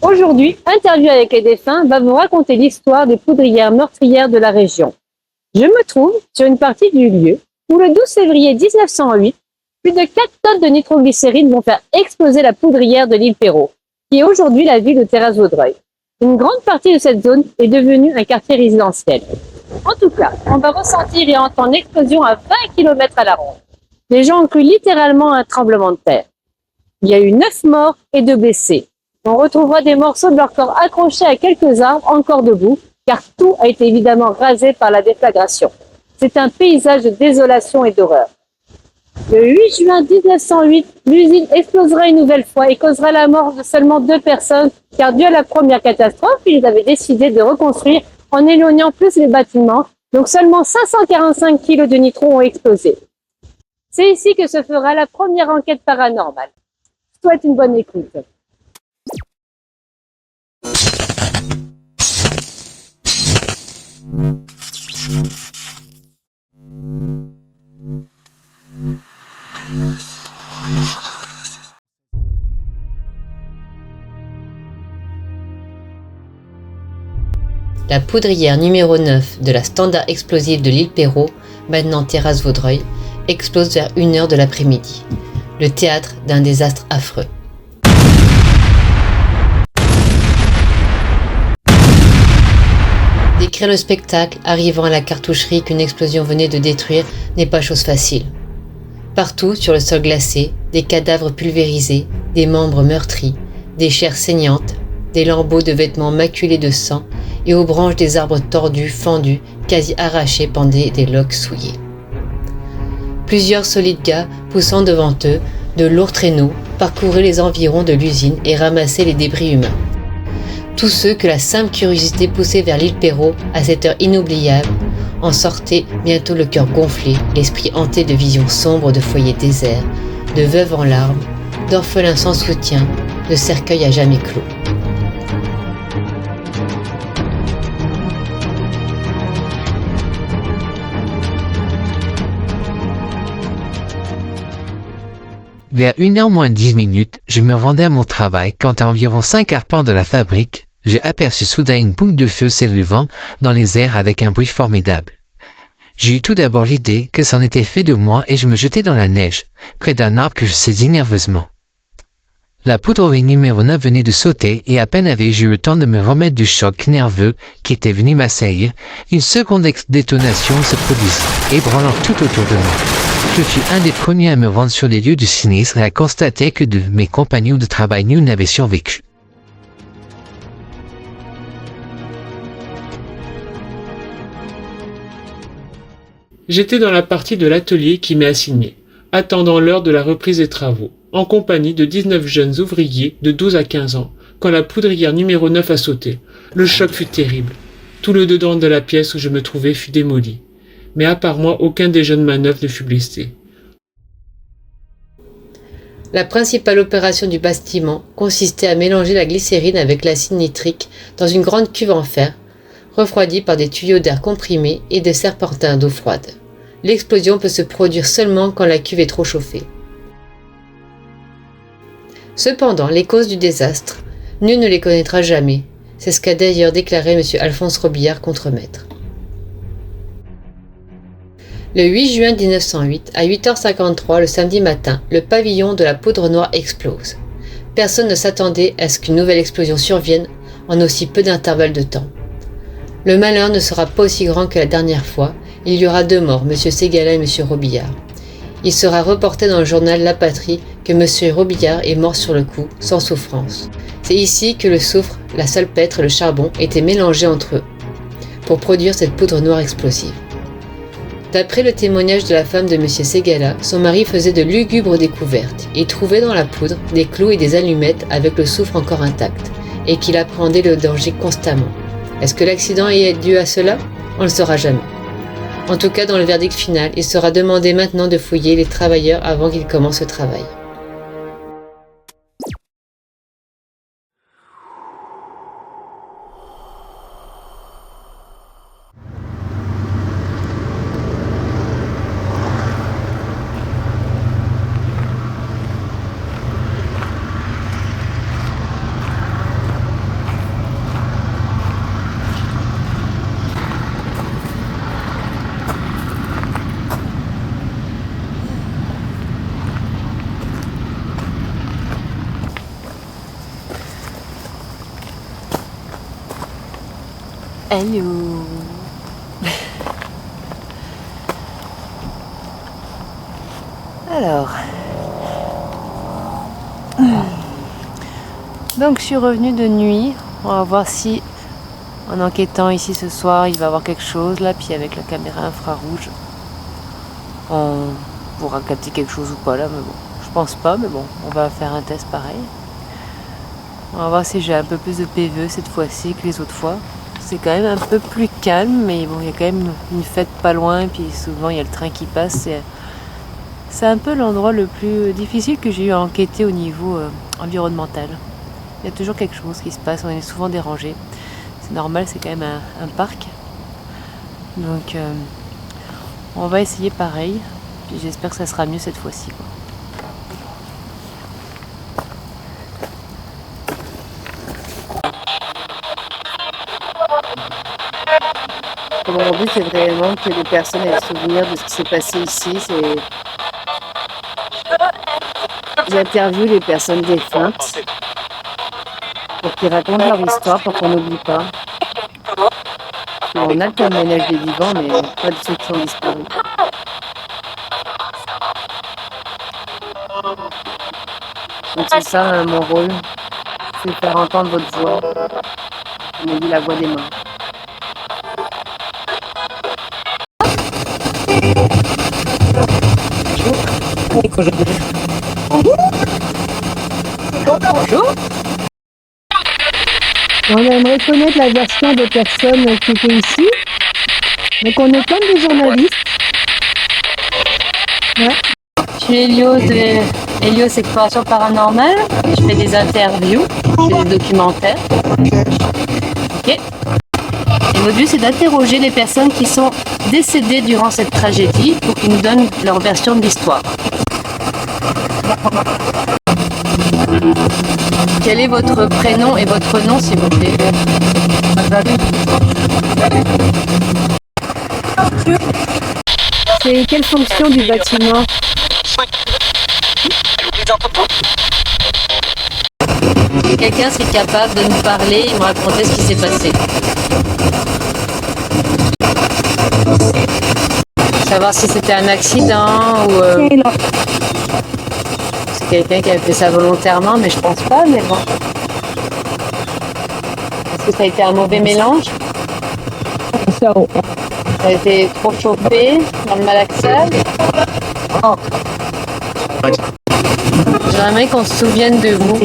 Aujourd'hui, Interview avec les défunts va vous raconter l'histoire des poudrières meurtrières de la région. Je me trouve sur une partie du lieu où le 12 février 1908, plus de 4 tonnes de nitroglycérine vont faire exploser la poudrière de l'île Perrot, qui est aujourd'hui la ville de Terrasse-Vaudreuil. Une grande partie de cette zone est devenue un quartier résidentiel. En tout cas, on va ressentir et entendre l'explosion à 20 km à la ronde. Les gens ont cru littéralement un tremblement de terre. Il y a eu 9 morts et 2 blessés. On retrouvera des morceaux de leur corps accrochés à quelques arbres encore debout, car tout a été évidemment rasé par la déflagration. C'est un paysage de désolation et d'horreur. Le 8 juin 1908, l'usine explosera une nouvelle fois et causera la mort de seulement 2 personnes, car dû à la première catastrophe, ils avaient décidé de reconstruire en éloignant plus les bâtiments, donc seulement 545 kg de nitro ont explosé. C'est ici que se fera la première enquête paranormale. Je souhaite une bonne écoute. La poudrière numéro 9 de la Standard Explosive de l'île Perrot, maintenant Terrasse-Vaudreuil, explose vers 1h de l'après-midi. Le théâtre d'un désastre affreux. Décrire le spectacle arrivant à la cartoucherie qu'une explosion venait de détruire n'est pas chose facile. Partout sur le sol glacé, des cadavres pulvérisés, des membres meurtris, des chairs saignantes, des lambeaux de vêtements maculés de sang et aux branches des arbres tordus, fendus, quasi arrachés pendaient des loques souillées. Plusieurs solides gars poussant devant eux de lourds traîneaux parcouraient les environs de l'usine et ramassaient les débris humains. Tous ceux que la simple curiosité poussait vers l'île Perrot à cette heure inoubliable en sortaient bientôt le cœur gonflé, l'esprit hanté de visions sombres de foyers déserts, de veuves en larmes, d'orphelins sans soutien, de cercueils à jamais clos. Vers 1h moins 10 minutes, je me rendais à mon travail quand à environ 5 arpents de la fabrique, j'ai aperçu soudain une boule de feu s'élevant dans les airs avec un bruit formidable. J'ai eu tout d'abord l'idée que c'en était fait de moi et je me jetai dans la neige, près d'un arbre que je saisis nerveusement. La poudrerie numéro 9 venait de sauter et à peine avais-je eu le temps de me remettre du choc nerveux qui était venu m'assaillir, une seconde détonation se produisit, ébranlant tout autour de moi. Je fus un des premiers à me rendre sur les lieux du sinistre et à constater que de mes compagnons de travail nul n'avaient survécu. J'étais dans la partie de l'atelier qui m'est assignée, attendant l'heure de la reprise des travaux, en compagnie de 19 jeunes ouvriers de 12 à 15 ans, quand la poudrière numéro 9 a sauté. Le choc fut terrible. Tout le dedans de la pièce où je me trouvais fut démoli. Mais à part moi, aucun des jeunes manœuvres ne fut blessé. La principale opération du bâtiment consistait à mélanger la glycérine avec l'acide nitrique dans une grande cuve en fer, refroidie par des tuyaux d'air comprimé et des serpentins d'eau froide. L'explosion peut se produire seulement quand la cuve est trop chauffée. Cependant, les causes du désastre, nul ne les connaîtra jamais. C'est ce qu'a d'ailleurs déclaré M. Alphonse Robillard, contremaître. Le 8 juin 1908, à 8h53 le samedi matin, le pavillon de la poudre noire explose. Personne ne s'attendait à ce qu'une nouvelle explosion survienne en aussi peu d'intervalle de temps. Le malheur ne sera pas aussi grand que la dernière fois. Il y aura 2 morts, M. Ségala et M. Robillard. Il sera reporté dans le journal La Patrie que M. Robillard est mort sur le coup, sans souffrance. C'est ici que le soufre, la salpêtre et le charbon étaient mélangés entre eux pour produire cette poudre noire explosive. D'après le témoignage de la femme de M. Ségala, son mari faisait de lugubres découvertes. Il trouvait dans la poudre des clous et des allumettes avec le soufre encore intact, et qu'il appréhendait le danger constamment. Est-ce que l'accident est dû à cela? On ne le saura jamais. En tout cas, dans le verdict final, il sera demandé maintenant de fouiller les travailleurs avant qu'ils commencent le travail. Hello. Alors, donc je suis revenue de nuit. On va voir si, en enquêtant ici ce soir, il va y avoir quelque chose là. Puis avec la caméra infrarouge, on pourra capter quelque chose ou pas là. Mais bon, je pense pas. Mais bon, on va faire un test pareil. On va voir si j'ai un peu plus de PVE cette fois-ci que les autres fois. C'est quand même un peu plus calme, mais bon, il y a quand même une fête pas loin. Et puis souvent, il y a le train qui passe. C'est un peu l'endroit le plus difficile que j'ai eu à enquêter au niveau environnemental. Il y a toujours quelque chose qui se passe, on est souvent dérangé. C'est normal, c'est quand même un parc. Donc on va essayer pareil. Puis j'espère que ça sera mieux cette fois-ci, quoi. Mon but, c'est vraiment que les personnes aient le souvenir de ce qui s'est passé ici. J'interviewe les personnes défuntes pour qu'ils racontent leur histoire, pour qu'on n'oublie pas. On a le témoignage des vivants, mais pas de ceux qui ont disparu. Donc c'est ça mon rôle, c'est faire entendre votre voix. On dit la voix des morts. Bonjour. On aimerait connaître la version des personnes qui étaient ici. Donc on est comme des journalistes. Ouais. Je suis Elio de Elios Exploration Paranormale. Je fais des interviews, je fais des documentaires. Ok. Et notre but, c'est d'interroger les personnes qui sont décédées durant cette tragédie pour qu'ils nous donnent leur version de l'histoire. Quel est votre prénom et votre nom, s'il vous plaît? C'est quelle fonction du bâtiment? Si quelqu'un serait capable de nous parler et me raconter ce qui s'est passé. Savoir si c'était un accident ou c'est quelqu'un qui a fait ça volontairement, mais je pense pas, mais bon. Est-ce que ça a été un mauvais mélange? Ça a été trop chauffé dans le malaxage? J'aimerais qu'on se souvienne de vous.